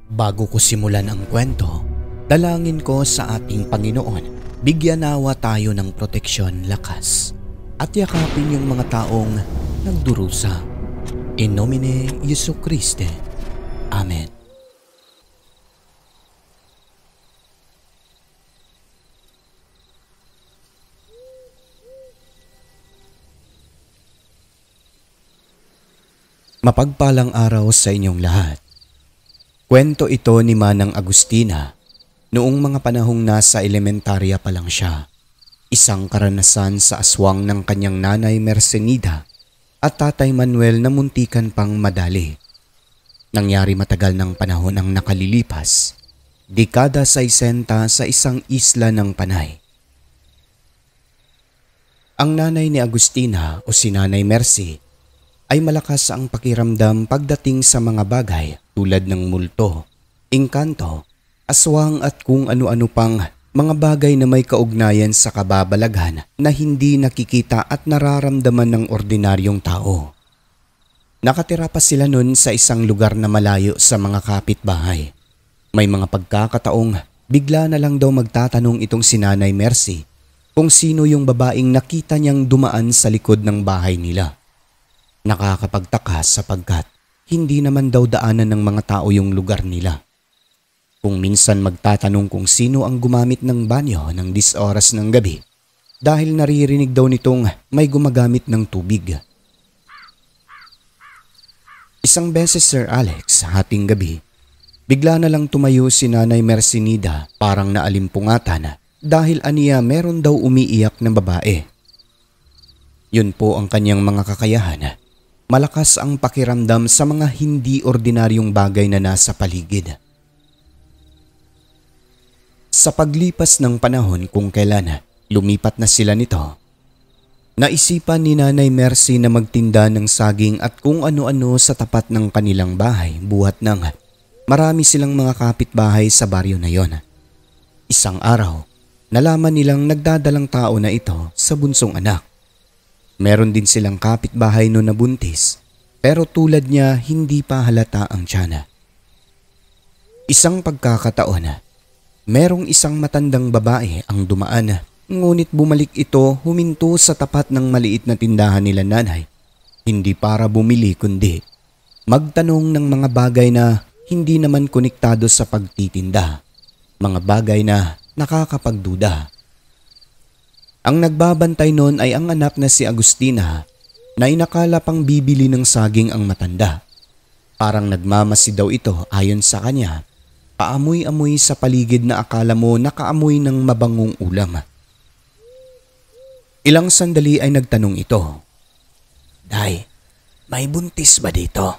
Bago ko simulan ang kwento, dalangin ko sa ating Panginoon, bigyan nawa tayo ng proteksyon, lakas, at yakapin yung mga taong nagdurusa. In nomine Jesu Christe. Amen. Mapagpalang araw sa inyong lahat. Kwento ito ni Manang Agustina noong mga panahong nasa elementarya pa lang siya. Isang karanasan sa aswang ng kanyang nanay Mercenida at tatay Manuel na muntikan pang madali. Nangyari matagal ng panahon ang nakalilipas, dekada 60 sa isang isla ng Panay. Ang nanay ni Agustina o si Nanay Mercy ay malakas ang pakiramdam pagdating sa mga bagay tulad ng multo, engkanto, aswang at kung ano-ano pang mga bagay na may kaugnayan sa kababalaghan na hindi nakikita at nararamdaman ng ordinaryong tao. Nakatira pa sila nun sa isang lugar na malayo sa mga kapitbahay. May mga pagkakataong bigla na lang daw magtatanong itong si Nanay Mercy kung sino yung babaeng nakita niyang dumaan sa likod ng bahay nila. Nakakapagtaka sapagkat hindi naman daw daanan ng mga tao yung lugar nila. Kung minsan magtatanong kung sino ang gumamit ng banyo ng 10 oras ng gabi dahil naririnig daw nitong may gumagamit ng tubig. Isang beses, Sir Alex, hating gabi, bigla na lang tumayo si Nanay Mercenida parang naalimpungatan dahil aniya meron daw umiiyak na babae. Yun po ang kanyang mga kakayahan. Malakas ang pakiramdam sa mga hindi ordinaryong bagay na nasa paligid. Sa paglipas ng panahon kung kailan lumipat na sila nito, naisipan ni Nanay Mercy na magtinda ng saging at kung ano-ano sa tapat ng kanilang bahay buhat ng marami silang mga kapitbahay sa baryo na yon. Isang araw, nalaman nilang nagdadalang tao na ito sa bunsong anak. Meron din silang kapitbahay no na buntis, pero tulad niya hindi pa halata ang tiyan. Isang pagkakataon, merong isang matandang babae ang dumaan, ngunit bumalik ito huminto sa tapat ng maliit na tindahan nila nanay, hindi para bumili kundi magtanong ng mga bagay na hindi naman konektado sa pagtitinda, mga bagay na nakakapagduda. Ang nagbabantay noon ay ang anak na si Agustina na inakala pang bibili ng saging ang matanda. Parang nagmamasid daw ito ayon sa kanya, paamoy-amoy sa paligid na akala mo nakaamoy ng mabangong ulam. Ilang sandali ay nagtanong ito, "Day, may buntis ba dito?"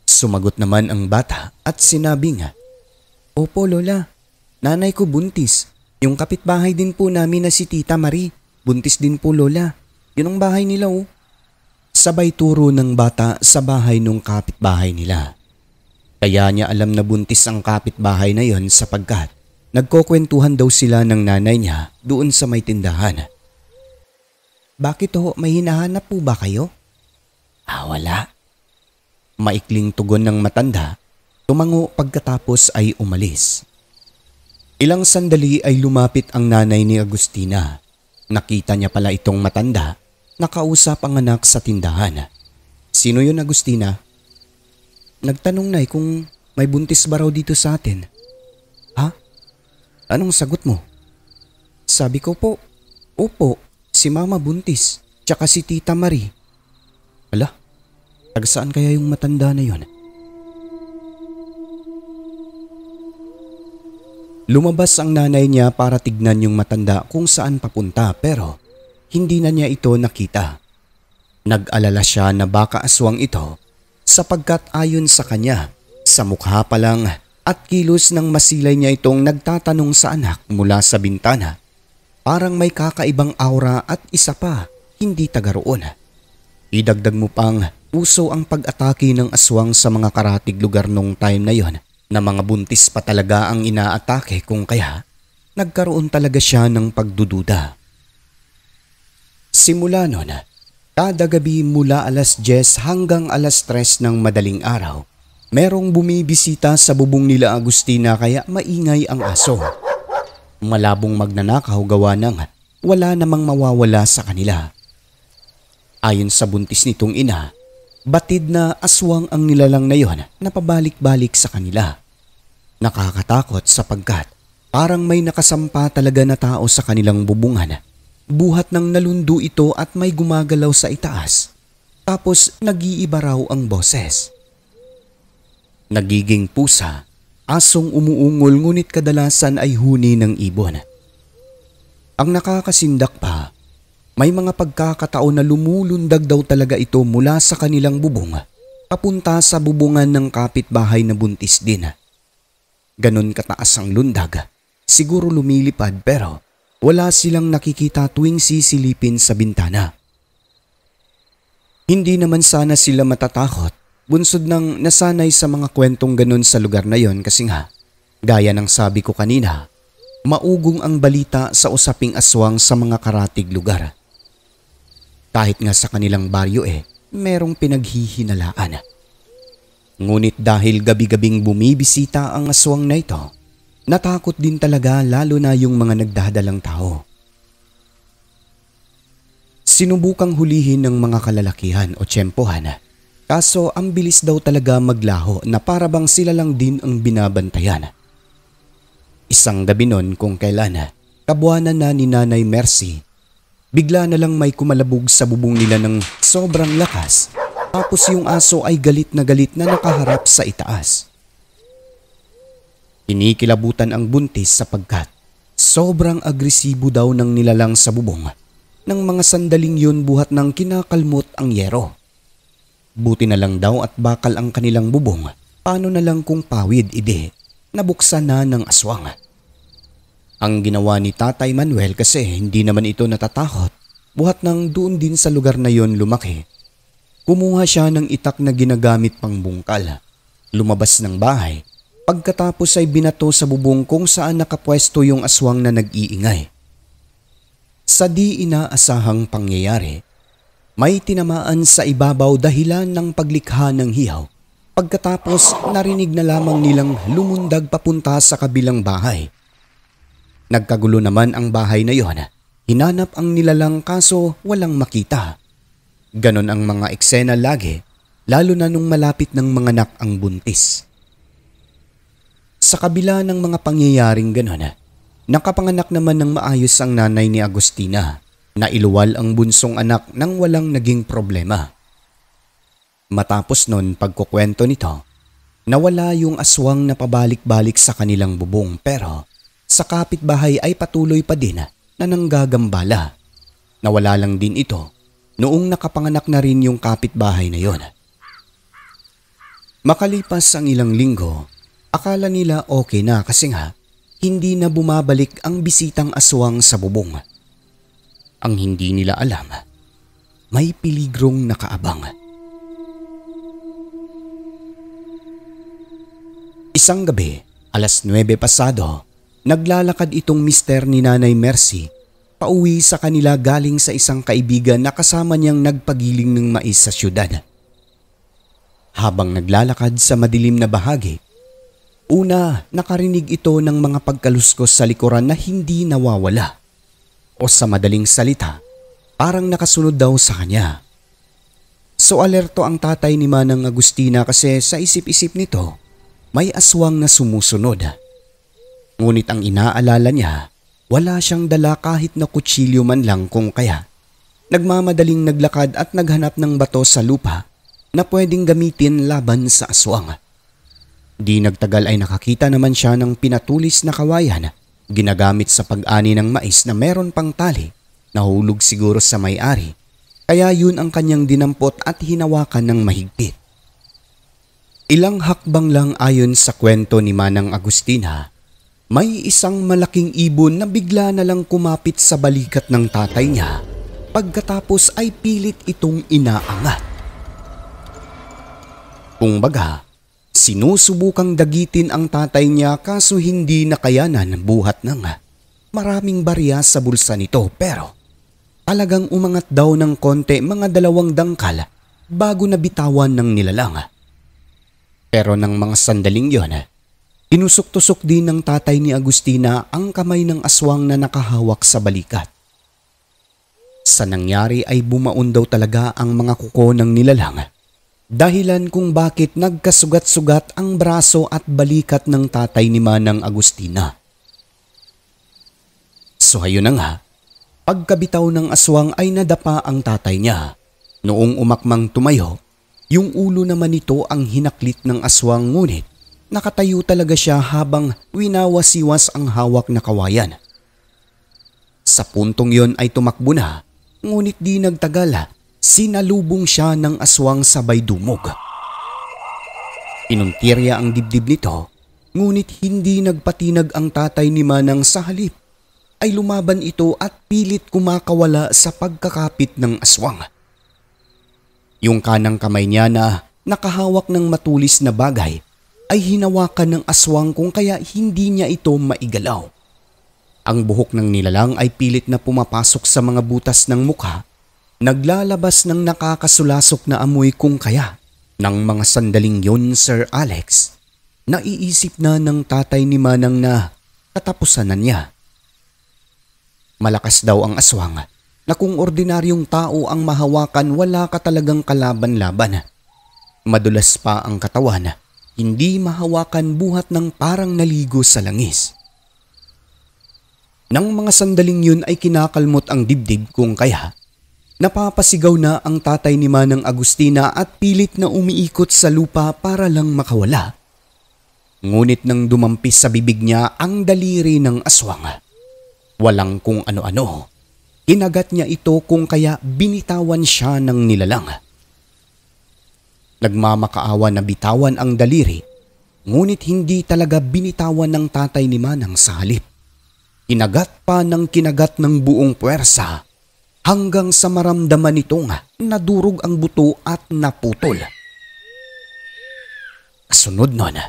Sumagot naman ang bata at sinabi nga, "Opo Lola, nanay ko buntis. Yung kapitbahay din po namin na si Tita Marie, buntis din po Lola. Yun ang bahay nila oh." Sabay turo ng bata sa bahay nung kapitbahay nila. Kaya niya alam na buntis ang kapitbahay na yon sapagkat nagkukwentuhan daw sila ng nanay niya doon sa may tindahan. "Bakit ho, may hinahanap po ba kayo?" Wala." Maikling tugon ng matanda, tumango pagkatapos ay umalis. Ilang sandali ay lumapit ang nanay ni Agustina. Nakita niya pala itong matanda, nakausap ang anak sa tindahan. "Sino yun, Agustina?" "Nagtanong na kung may buntis ba raw dito sa atin." "Ha? Anong sagot mo?" "Sabi ko po, opo, si Mama buntis, tsaka si Tita Marie." "Ala, taga saan kaya yung matanda na yun?" Lumabas ang nanay niya para tignan yung matanda kung saan papunta pero hindi na niya ito nakita. Nag-alala siya na baka aswang ito sapagkat ayon sa kanya, sa mukha pa lang at kilos ng masilay niya itong nagtatanong sa anak mula sa bintana. Parang may kakaibang aura at isa pa, hindi taga roon. Idagdag mo pang uso ang pag-atake ng aswang sa mga karatig lugar nung time na yon. Na mga buntis pa talaga ang inaatake kung kaya nagkaroon talaga siya ng pagdududa. Simula noon, kada gabi mula alas 10 hanggang alas 3 ng madaling araw Merong bumibisita sa bubong nila Agustina kaya maingay ang aso. Malabong magnanakaw gawa ng wala namang mawawala sa kanila. Ayon sa buntis nitong ina, batid na aswang ang nilalang na yon na pabalik-balik sa kanila. Nakakatakot sapagkat parang may nakasampa talaga na tao sa kanilang bubungan. Buhat ng nalundo ito at may gumagalaw sa itaas. Tapos nag-iiba raw ang boses. Nagiging pusa, asong umuungol ngunit kadalasan ay huni ng ibon. Ang nakakasindak pa, may mga pagkakataon na lumulundag daw talaga ito mula sa kanilang bubong papunta sa bubungan ng kapitbahay na buntis din. Ganon kataas ang lundag, siguro lumilipad pero wala silang nakikita tuwing sisilipin sa bintana. Hindi naman sana sila matatakot, bunsod ng nasanay sa mga kwentong ganon sa lugar na yon kasi nga, gaya ng sabi ko kanina, maugong ang balita sa usaping aswang sa mga karatig lugar. Kahit nga sa kanilang baryo merong pinaghihinalaan. Ngunit dahil gabi-gabing bumibisita ang aswang na ito, natakot din talaga lalo na yung mga nagdadalang tao. Sinubukang hulihin ng mga kalalakihan o tiyempohan, kaso ang bilis daw talaga maglaho na para bang sila lang din ang binabantayan. Isang gabi nun kung kailan, kabuanan na ni Nanay Mercy, bigla na lang may kumalabog sa bubong nila ng sobrang lakas, tapos yung aso ay galit na nakaharap sa itaas. Kinikilabutan ang buntis sapagkat sobrang agresibo daw ng nilalang sa bubong. Nang mga sandaling yun buhat ng kinakalmot ang yero. Buti na lang daw at bakal ang kanilang bubong, paano na lang kung pawid nabuksan na ng aswang. Ang ginawa ni Tatay Manuel kasi hindi naman ito natatakot, buhat ng doon din sa lugar na yon lumaki. Kumuha siya ng itak na ginagamit pang bungkal. Lumabas ng bahay, pagkatapos ay binato sa bubong kung saan nakapwesto yung aswang na nag-iingay. Sa di inaasahang pangyayari, may tinamaan sa ibabaw dahilan ng paglikha ng hiyaw. Pagkatapos narinig na lamang nilang lumundag papunta sa kabilang bahay. Nagkagulo naman ang bahay na yon. Hinanap ang nilalang kaso walang makita. Ganon ang mga eksena lagi, lalo na nung malapit ng manganak ang buntis. Sa kabila ng mga pangyayaring ganon, nakapanganak naman ng maayos ang nanay ni Agustina. Nailuwal ang bunsong anak nang walang naging problema. Matapos nun pagkukwento nito, nawala yung aswang na pabalik-balik sa kanilang bubong pero sa kapitbahay ay patuloy pa din na nanggagambala. Nawala lang din ito noong nakapanganak na rin yung kapitbahay na yon. Makalipas ang ilang linggo, akala nila okay na kasi nga hindi na bumabalik ang bisitang aswang sa bubong. Ang hindi nila alam, may piligrong nakaabang. Isang gabi, 9:00 pasado, naglalakad itong mister ni Nanay Mercy pauwi sa kanila galing sa isang kaibigan na kasama niyang nagpagiling ng mais sa syudad. Habang naglalakad sa madilim na bahagi, una nakarinig ito ng mga pagkaluskos sa likuran na hindi nawawala. O sa madaling salita, parang nakasunod daw sa kanya. So alerto ang tatay ni Manang Agustina kasi sa isip-isip nito, may aswang na sumusunod. Ngunit ang inaalala niya, wala siyang dala kahit na kutsilyo man lang kung kaya. Nagmamadaling naglakad at naghanap ng bato sa lupa na pwedeng gamitin laban sa aswang. Di nagtagal ay nakakita naman siya ng pinatulis na kawayan ginagamit sa pag-ani ng mais na meron pang tali, nahulog siguro sa may-ari, kaya yun ang kanyang dinampot at hinawakan ng mahigpit. Ilang hakbang lang ayon sa kwento ni Manang Agustina, may isang malaking ibon na bigla na lang kumapit sa balikat ng tatay niya, pagkatapos ay pilit itong inaangat. Kung baga, sinusubukang dagitin ang tatay niya kaso hindi nakayanan buhat ng maraming barya sa bulsa nito pero talagang umangat daw ng konti mga 2 dangkal bago nabitawan ng nilalang. Pero ng mga sandaling yon, tinusok-tusok din ng tatay ni Agustina ang kamay ng aswang na nakahawak sa balikat. Sa nangyari ay bumaon daw talaga ang mga kuko ng nilalang, dahilan kung bakit nagkasugat-sugat ang braso at balikat ng tatay ni Manang Agustina. So ayun na nga, pagkabitaw ng aswang ay nadapa ang tatay niya. Noong umakmang tumayo, yung ulo naman nito ang hinaklit ng aswang, ngunit nakatayo talaga siya habang winawasiwas ang hawak na kawayan. Sa puntong yon ay tumakbo na, ngunit di nagtagal, sinalubong siya ng aswang sabay dumog. Pinuntirya ang dibdib nito, ngunit hindi nagpatinag ang tatay ni Manang. Sa halip ay lumaban ito at pilit kumakawala sa pagkakapit ng aswang. Yung kanang kamay niya na nakahawak ng matulis na bagay ay hinawakan ng aswang, kung kaya hindi niya ito maigalaw. Ang buhok ng nilalang ay pilit na pumapasok sa mga butas ng mukha, naglalabas ng nakakasulasok na amoy, kung kaya ng mga sandaling yon, Sir Alex, naiisip na ng tatay ni Manang na katapusan na niya. Malakas daw ang aswang na kung ordinaryong tao ang mahawakan, wala ka talagang kalaban-laban. Madulas pa ang katawan, hindi mahawakan, buhat ng parang naligo sa langis. Nang mga sandaling yun ay kinakalmot ang dibdib, kung kaya napapasigaw na ang tatay ni Manang Agustina at pilit na umiikot sa lupa para lang makawala. Ngunit nang dumampis sa bibig niya ang daliri ng aswang, walang kung ano-ano, kinagat niya ito, kung kaya binitawan siya ng nilalang. Nagmamakaawa na bitawan ang daliri, ngunit hindi talaga binitawan ng tatay ni Manang. Sa halip, kinagat pa ng kinagat ng buong puwersa, hanggang sa maramdaman nitong nadurog ang buto at naputol. Kasunod nun,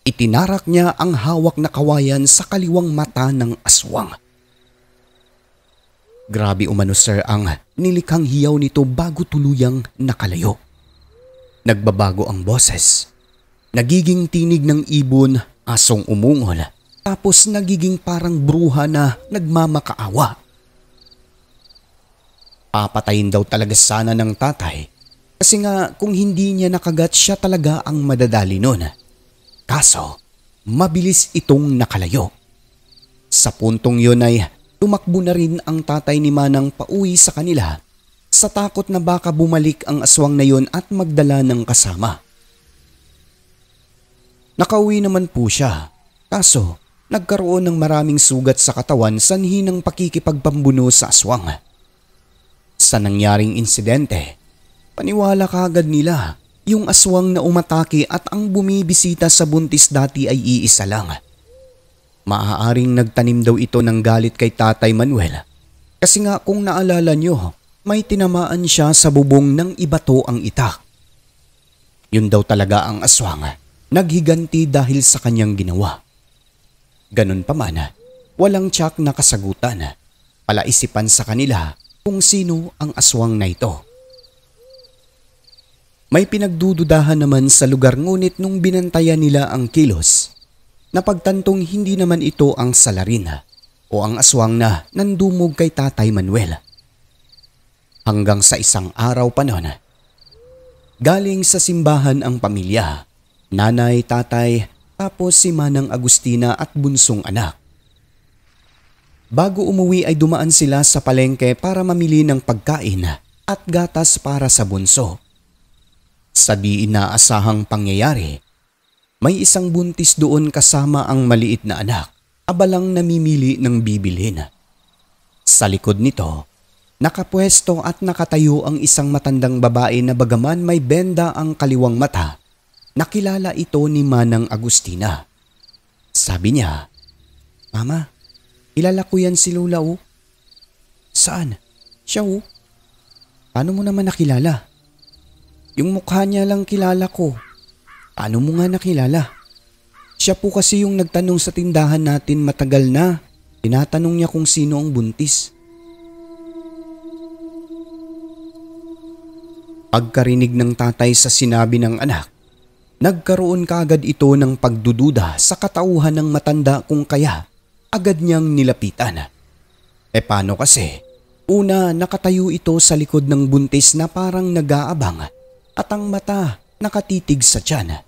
itinarak niya ang hawak na kawayan sa kaliwang mata ng aswang. Grabe umano, sir, ang nilikhang hiyaw nito bago tuluyang nakalayo. Nagbabago ang boses. Nagiging tinig ng ibon, asong umungol, tapos nagiging parang bruha na nagmamakaawa. Papatayin daw talaga sana ng tatay, kasi nga kung hindi niya nakagat, siya talaga ang madadali nun. Kaso, mabilis itong nakalayo. Sa puntong yun ay tumakbo na rin ang tatay ni Manang pauwi sa kanila, sa takot na baka bumalik ang aswang na yon at magdala ng kasama. Nakauwi naman po siya, kaso nagkaroon ng maraming sugat sa katawan sanhi ng pakikipagpambuno sa aswang. Sa nangyaring insidente, paniwala kaagad nila yung aswang na umatake at ang bumibisita sa buntis dati ay iisa lang. Maaaring nagtanim daw ito ng galit kay Tatay Manuel, kasi nga kung naalala nyo, may tinamaan siya sa bubong ng ibato ang itak. Yun daw talaga ang aswang, naghiganti dahil sa kanyang ginawa. Ganun pa man, walang tiyak na kasagutan. Palaisipan sa kanila kung sino ang aswang na ito. May pinagdududahan naman sa lugar, ngunit nung binantayan nila ang kilos, napagtantong hindi naman ito ang salarin o ang aswang na nandumog kay Tatay Manuel. Hanggang sa isang araw pa noon, galing sa simbahan ang pamilya, nanay, tatay, tapos si Manang Agustina at bunsong anak. Bago umuwi ay dumaan sila sa palengke para mamili ng pagkain at gatas para sa bunso. Sa di inaasahang pangyayari, may isang buntis doon kasama ang maliit na anak, abalang namimili ng bibilhin. Sa likod nito, nakapwesto at nakatayo ang isang matandang babae na bagaman may benda ang kaliwang mata, nakilala ito ni Manang Agustina. Sabi niya, "Mama, kilala ko yan si Lola, oh." "Saan?" "Siya, oh." "Paano mo naman nakilala?" "Yung mukha niya lang kilala ko." "Paano mo nga nakilala?" "Siya po kasi yung nagtanong sa tindahan natin matagal na. Tinatanong niya kung sino ang buntis." Pagkarinig ng tatay sa sinabi ng anak, Nagkaroon kaagad ito ng pagdududa sa katauhan ng matanda kung kaya agad niyang nilapitan. Paano kasi? Una, nakatayo ito sa likod ng buntis na parang nag-aabang at ang mata nakatitig sa tiyan.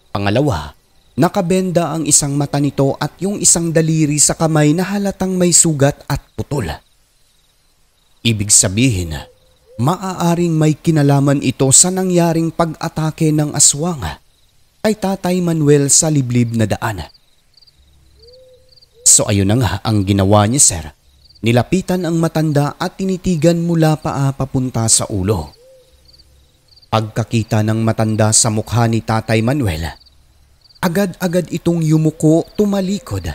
Pangalawa, nakabenda ang isang mata nito at yung isang daliri sa kamay na halatang may sugat at putol. Ibig sabihin, maaaring may kinalaman ito sa nangyaring pag-atake ng aswang kay Tatay Manuel sa liblib na daan. So ayun na nga ang ginawa niya, sir. Nilapitan ang matanda at tinitigan mula paa papunta sa ulo. Pagkakita ng matanda sa mukha ni Tatay Manuel, agad-agad itong yumuko, tumalikod,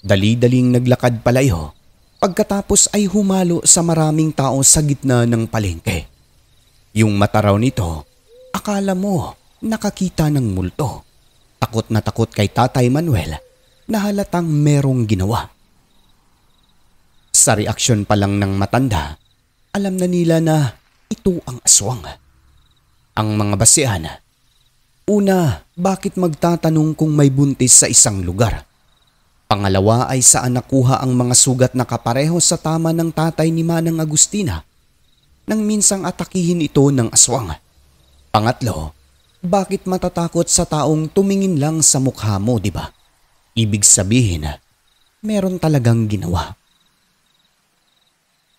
dali-daling naglakad palayo. Pagkatapos ay humalo sa maraming tao sa gitna ng palengke. Yung mata raw nito, akala mo nakakita ng multo. Takot na takot kay Tatay Manuel na halatang merong ginawa. Sa reaksyon pa lang ng matanda, alam na nila na ito ang aswang. Ang mga basihan. Una, bakit magtatanong kung may buntis sa isang lugar? Pangalawa ay saan nakuha ang mga sugat na kapareho sa tama ng tatay ni Manang Agustina nang minsang atakihin ito ng aswang. Pangatlo, bakit matatakot sa taong tumingin lang sa mukha mo, di ba? Ibig sabihin, meron talagang ginawa.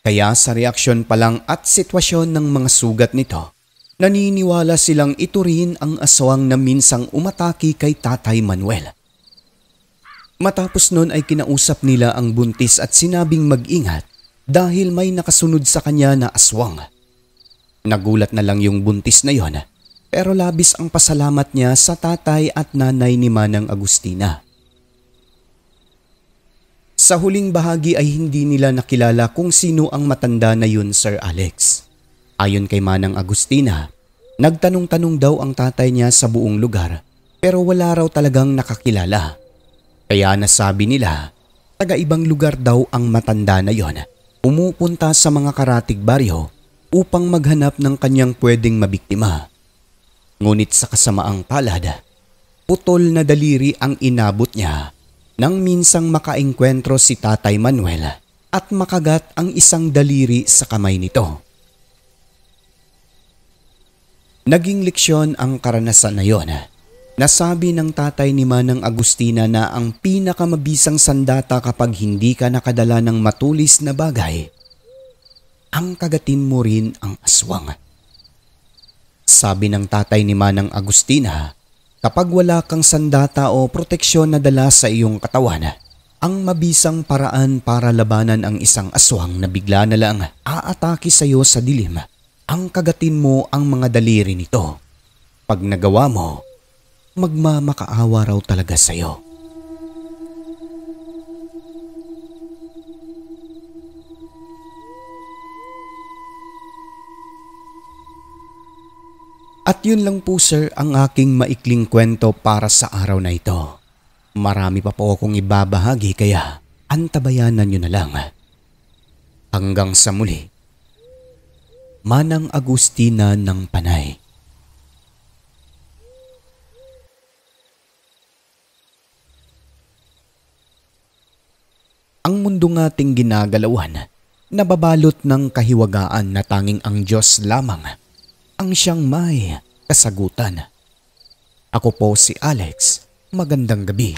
Kaya sa reaksyon pa lang at sitwasyon ng mga sugat nito, naniniwala silang ito rin ang aswang na minsang umatake kay Tatay Manuel. Matapos nun ay kinausap nila ang buntis at sinabing mag-ingat dahil may nakasunod sa kanya na aswang. Nagulat na lang yung buntis na yon, pero labis ang pasalamat niya sa tatay at nanay ni Manang Agustina. Sa huling bahagi ay hindi nila nakilala kung sino ang matanda na yun, Sir Alex. Ayon kay Manang Agustina, nagtanong-tanong daw ang tatay niya sa buong lugar pero wala raw talagang nakakilala. Kaya nasabi nila, taga-ibang lugar daw ang matanda na yon. Pumupunta sa mga karatig baryo upang maghanap ng kanyang pwedeng mabiktima. Ngunit sa kasamaang palad, putol na daliri ang inabot niya nang minsang makaengkwentro si Tatay Manuel at makagat ang isang daliri sa kamay nito. Naging leksyon ang karanasan na yon. Nasabi ng tatay ni Manang Agustina na ang pinakamabisang sandata kapag hindi ka nakadala ng matulis na bagay, ang kagatin mo rin ang aswang. Sabi ng tatay ni Manang Agustina, kapag wala kang sandata o proteksyon na dala sa iyong katawan, ang mabisang paraan para labanan ang isang aswang na bigla na lang aatake sa iyo sa dilim, ang kagatin mo ang mga daliri nito. Pag nagawa mo, magmamakaawa raw talaga sa iyo. At yun lang po, sir, ang aking maikling kwento para sa araw na ito. Marami pa po akong ibabahagi kaya antabayanan nyo na lang. Hanggang sa muli, Manang Agustina ng Panay. Ang mundo ngating ginagalawan, nababalot ng kahiwagaan na tanging ang Diyos lamang ang siyang may kasagutan. Ako po si Alex. Magandang gabi.